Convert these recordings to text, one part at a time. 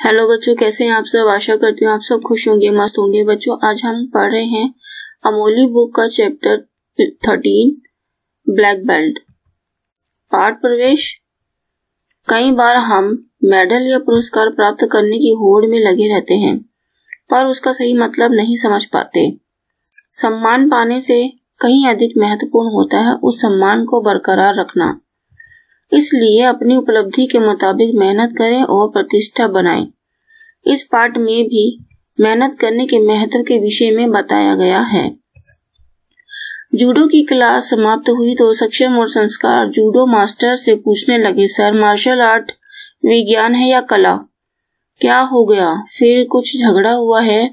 Hello बच्चों, कैसे हैं आप सब। आशा करती हूँ आप सब खुश होंगे, मस्त होंगे। बच्चों, आज हम पढ़ रहे हैं अमोली बुक का चैप्टर 13 ब्लैक बेल्ट। पाठ प्रवेश। कई बार हम मेडल या पुरस्कार प्राप्त करने की होड़ में लगे रहते हैं, पर उसका सही मतलब नहीं समझ पाते। सम्मान पाने से कहीं अधिक महत्वपूर्ण होता है उस सम्मान को बरकरार रखना। इसलिए अपनी उपलब्धि के मुताबिक मेहनत करें और प्रतिष्ठा बनाएं। इस पाठ में भी मेहनत करने के महत्व के विषय में बताया गया है। जूडो की क्लास समाप्त हुई तो सक्षम और संस्कार जूडो मास्टर से पूछने लगे, सर, मार्शल आर्ट विज्ञान है या कला? क्या हो गया, फिर कुछ झगड़ा हुआ है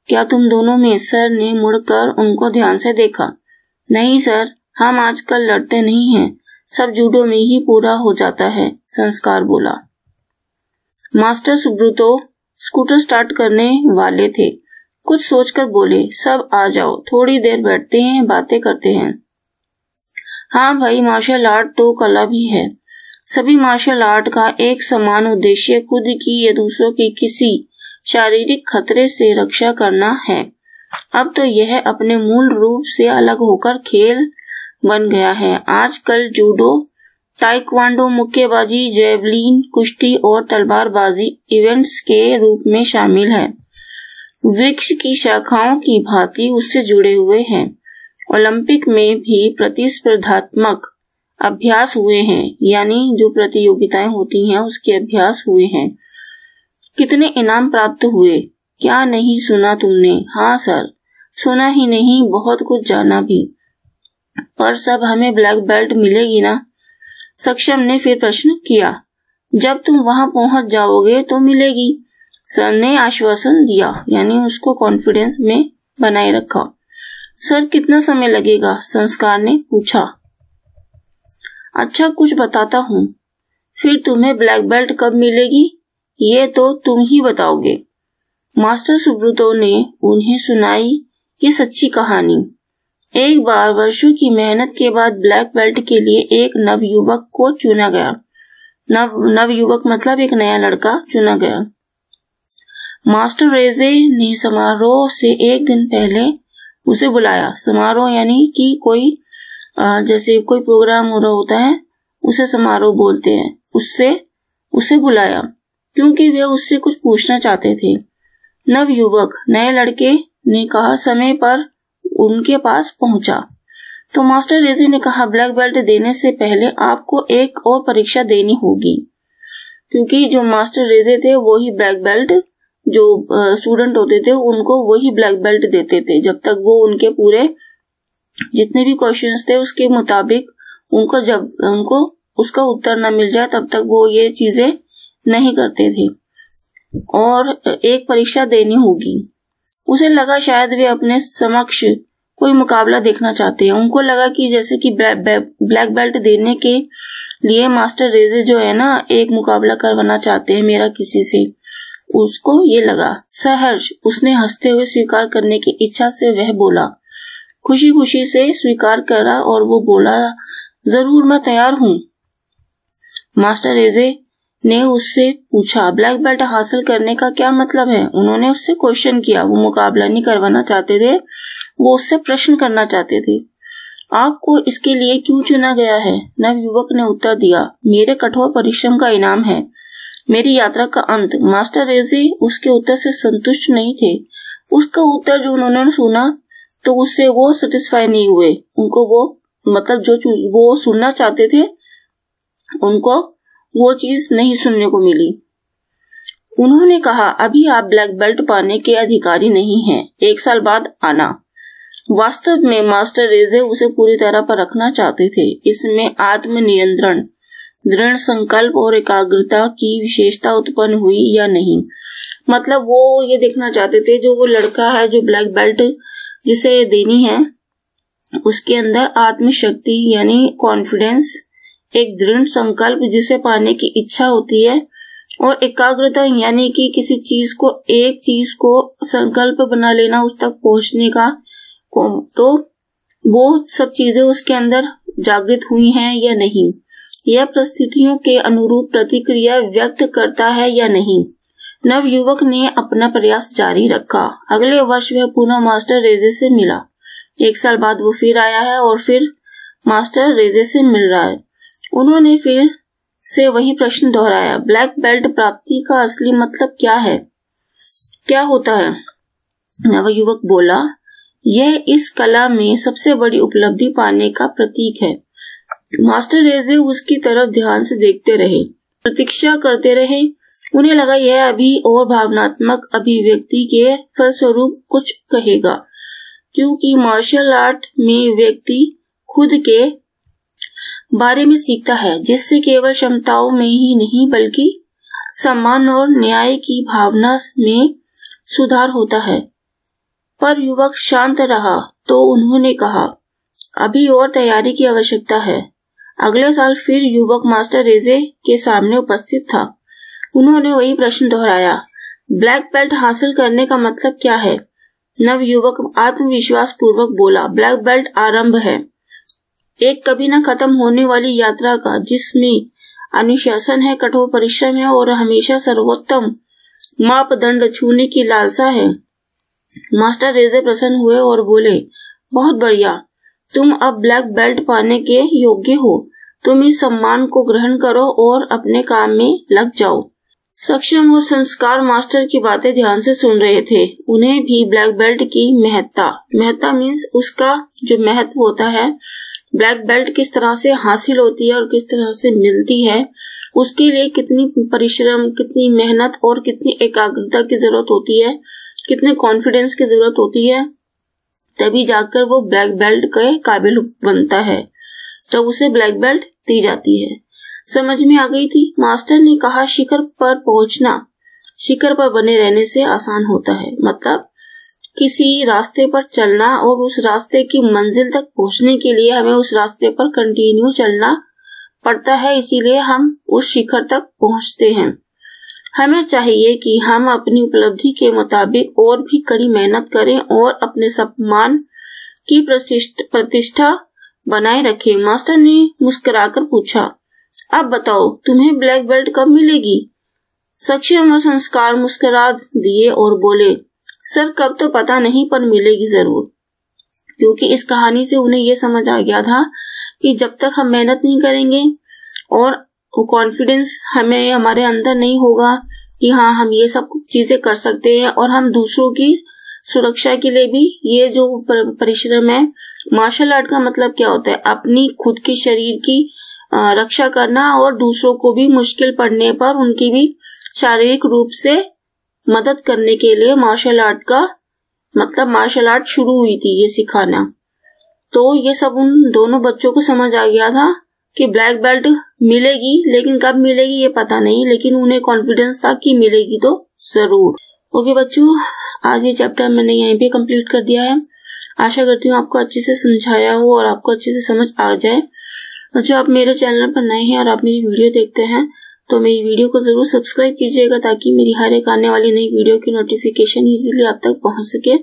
क्या तुम दोनों में? सर ने मुड़कर उनको ध्यान से देखा। नहीं सर, हम आजकल लड़ते नहीं हैं, सब जूडो में ही पूरा हो जाता है, संस्कार बोला। मास्टर सुब्रतो स्कूटर स्टार्ट करने वाले थे, कुछ सोचकर बोले, सब आ जाओ, थोड़ी देर बैठते हैं, बातें करते हैं। हाँ भाई, मार्शल आर्ट तो कला भी है। सभी मार्शल आर्ट का एक समान उद्देश्य खुद की या दूसरों की किसी शारीरिक खतरे से रक्षा करना है। अब तो यह अपने मूल रूप से अलग होकर खेल बन गया है। आजकल जूडो, ताइक्वांडो, मुक्केबाजी, जेवलिन, कुश्ती और तलवारबाजी इवेंट्स के रूप में शामिल है। वृक्ष की शाखाओं की भांति उससे जुड़े हुए हैं। ओलंपिक में भी प्रतिस्पर्धात्मक अभ्यास हुए हैं, यानी जो प्रतियोगिताएं होती हैं उसके अभ्यास हुए हैं। कितने इनाम प्राप्त हुए, क्या नहीं सुना तुमने? हाँ सर, सुना ही नहीं, बहुत कुछ जाना भी। पर सब हमें ब्लैक बेल्ट मिलेगी ना? सक्षम ने फिर प्रश्न किया। जब तुम वहां पहुंच जाओगे तो मिलेगी, सर ने आश्वासन दिया, यानी उसको कॉन्फिडेंस में बनाए रखा। सर, कितना समय लगेगा? संस्कार ने पूछा। अच्छा, कुछ बताता हूँ। फिर तुम्हें ब्लैक बेल्ट कब मिलेगी ये तो तुम ही बताओगे। मास्टर सुब्रतो ने उन्हें सुनाई ये सच्ची कहानी। एक बार वर्षों की मेहनत के बाद ब्लैक बेल्ट के लिए एक नवयुवक को चुना गया। नवयुवक मतलब एक नया लड़का चुना गया। मास्टर रेजे ने समारोह से एक दिन पहले उसे बुलाया। समारोह यानी कि कोई जैसे कोई प्रोग्राम हो रहा होता है उसे समारोह बोलते हैं। उसे बुलाया क्योंकि वे उससे कुछ पूछना चाहते थे। नवयुवक नए लड़के ने कहा समय पर उनके पास पहुंचा तो मास्टर रेजी ने कहा, ब्लैक बेल्ट देने से पहले आपको एक और परीक्षा देनी होगी। क्योंकि जो मास्टर रेजे थे वही ब्लैक बेल्ट, जो स्टूडेंट होते थे उनको वही ब्लैक बेल्ट देते थे, जब तक वो उनके पूरे जितने भी क्वेश्चंस थे उसके मुताबिक उनको उसका उत्तर न मिल जाए तब तक वो ये चीजें नहीं करते थे। और एक परीक्षा देनी होगी। उसे लगा शायद वे अपने समक्ष कोई मुकाबला देखना चाहते हैं। उनको लगा कि जैसे कि ब्लैक बेल्ट देने के लिए मास्टर रेजे जो है ना एक मुकाबला करवाना चाहते हैं मेरा किसी से। उसको ये लगा। सहर्ष उसने हंसते हुए स्वीकार करने की इच्छा से वह बोला, खुशी खुशी से स्वीकार करा और वो बोला, जरूर मैं तैयार हूँ। मास्टर रेजे ने उससे पूछा, ब्लैक बेल्ट हासिल करने का क्या मतलब है? उन्होंने उससे क्वेश्चन किया। वो मुकाबला नहीं करवाना चाहते थे, वो उससे प्रश्न करना चाहते थे। आपको इसके लिए क्यों चुना गया है? नवयुवक ने उत्तर दिया, मेरे कठोर परिश्रम का इनाम है, मेरी यात्रा का अंत। मास्टर रेजी उसके उत्तर से संतुष्ट नहीं थे। उसका उत्तर जो उन्होंने सुना तो उससे वो सेटिस्फाई नहीं हुए। उनको वो मतलब जो वो सुनना चाहते थे उनको वो चीज नहीं सुनने को मिली। उन्होंने कहा, अभी आप ब्लैक बेल्ट पाने के अधिकारी नहीं हैं, 1 साल बाद आना। वास्तव में मास्टर रेजे उसे पूरी तरह पर रखना चाहते थे। इसमें आत्मनियंत्रण, दृढ़ संकल्प और एकाग्रता की विशेषता उत्पन्न हुई या नहीं। मतलब वो ये देखना चाहते थे जो वो लड़का है जो ब्लैक बेल्ट जिसे देनी है उसके अंदर आत्मशक्ति यानी कॉन्फिडेंस, एक दृढ़ संकल्प जिसे पाने की इच्छा होती है, और एकाग्रता यानी कि किसी चीज को एक चीज को संकल्प बना लेना उस तक पहुंचने का। तो वो सब चीजें उसके अंदर जागृत हुई हैं या नहीं, यह परिस्थितियों के अनुरूप प्रतिक्रिया व्यक्त करता है या नहीं। नवयुवक ने अपना प्रयास जारी रखा। अगले वर्ष वह पुनः मास्टर रेजे से मिला। 1 साल बाद वो फिर आया है और फिर मास्टर रेजे से मिल रहा है। उन्होंने फिर से वही प्रश्न दोहराया, ब्लैक बेल्ट प्राप्ति का असली मतलब क्या है, क्या होता है? नवयुवक बोला, यह इस कला में सबसे बड़ी उपलब्धि पाने का प्रतीक है। मास्टर रेजे उसकी तरफ ध्यान से देखते रहे, प्रतीक्षा करते रहे। उन्हें लगा यह अभी और भावनात्मक अभिव्यक्ति के फलस्वरूप कुछ कहेगा, क्योंकि मार्शल आर्ट में व्यक्ति खुद के बारे में सीखता है, जिससे केवल क्षमताओं में ही नहीं बल्कि सम्मान और न्याय की भावना में सुधार होता है। पर युवक शांत रहा तो उन्होंने कहा, अभी और तैयारी की आवश्यकता है। अगले साल फिर युवक मास्टर रेजे के सामने उपस्थित था। उन्होंने वही प्रश्न दोहराया, ब्लैक बेल्ट हासिल करने का मतलब क्या है? नवयुवक आत्मविश्वास पूर्वक बोला, ब्लैक बेल्ट आरंभ है एक कभी न खत्म होने वाली यात्रा का, जिसमें अनुशासन है, कठोर परिश्रम है और हमेशा सर्वोत्तम मापदंड छूने की लालसा है। मास्टर रेजे प्रसन्न हुए और बोले, बहुत बढ़िया, तुम अब ब्लैक बेल्ट पाने के योग्य हो। तुम इस सम्मान को ग्रहण करो और अपने काम में लग जाओ। सक्षम और संस्कार मास्टर की बातें ध्यान से सुन रहे थे। उन्हें भी ब्लैक बेल्ट की महत्ता मीन्स उसका जो महत्व होता है, ब्लैक बेल्ट किस तरह से हासिल होती है और किस तरह से मिलती है, उसके लिए कितनी परिश्रम, कितनी मेहनत और कितनी एकाग्रता की जरूरत होती है, कितने कॉन्फिडेंस की जरूरत होती है, तभी जाकर वो ब्लैक बेल्ट के काबिल बनता है, तब उसे ब्लैक बेल्ट दी जाती है। समझ में आ गई थी। मास्टर ने कहा, शिखर पर पहुंचना शिखर पर बने रहने से आसान होता है। मतलब किसी रास्ते पर चलना और उस रास्ते की मंजिल तक पहुंचने के लिए हमें उस रास्ते पर कंटिन्यू चलना पड़ता है, इसीलिए हम उस शिखर तक पहुंचते हैं। हमें चाहिए कि हम अपनी उपलब्धि के मुताबिक और भी कड़ी मेहनत करें और अपने सम्मान की प्रतिष्ठा बनाए रखें। मास्टर ने मुस्कुराकर पूछा, अब बताओ तुम्हें ब्लैक बेल्ट कब मिलेगी? सक्षम और संस्कार मुस्कुरा दिए और बोले, सर कब तो पता नहीं, पर मिलेगी जरूर। क्योंकि इस कहानी से उन्हें यह समझ आ गया था कि जब तक हम मेहनत नहीं करेंगे और कॉन्फिडेंस हमें हमारे अंदर नहीं होगा कि हाँ हम ये सब चीजें कर सकते हैं और हम दूसरों की सुरक्षा के लिए भी ये जो परिश्रम है, मार्शल आर्ट का मतलब क्या होता है, अपनी खुद के शरीर की रक्षा करना और दूसरों को भी मुश्किल पड़ने पर उनकी भी शारीरिक रूप से मदद करने के लिए मार्शल आर्ट का मतलब मार्शल आर्ट शुरू हुई थी ये सिखाना। तो ये सब उन दोनों बच्चों को समझ आ गया था कि ब्लैक बेल्ट मिलेगी, लेकिन कब मिलेगी ये पता नहीं, लेकिन उन्हें कॉन्फिडेंस था कि मिलेगी तो जरूर। ओके बच्चों, आज ये चैप्टर मैंने यहीं पे कंप्लीट कर दिया है। आशा करती हूँ आपको अच्छे से समझाया हो और आपको अच्छे से समझ आ जाए। और जो आप मेरे चैनल पर नए हैं और आप मेरी वीडियो देखते हैं तो मेरी वीडियो को जरूर सब्सक्राइब कीजिएगा, ताकि मेरी हर एक आने वाली नई वीडियो की नोटिफिकेशन इजीली आप तक पहुंच सके।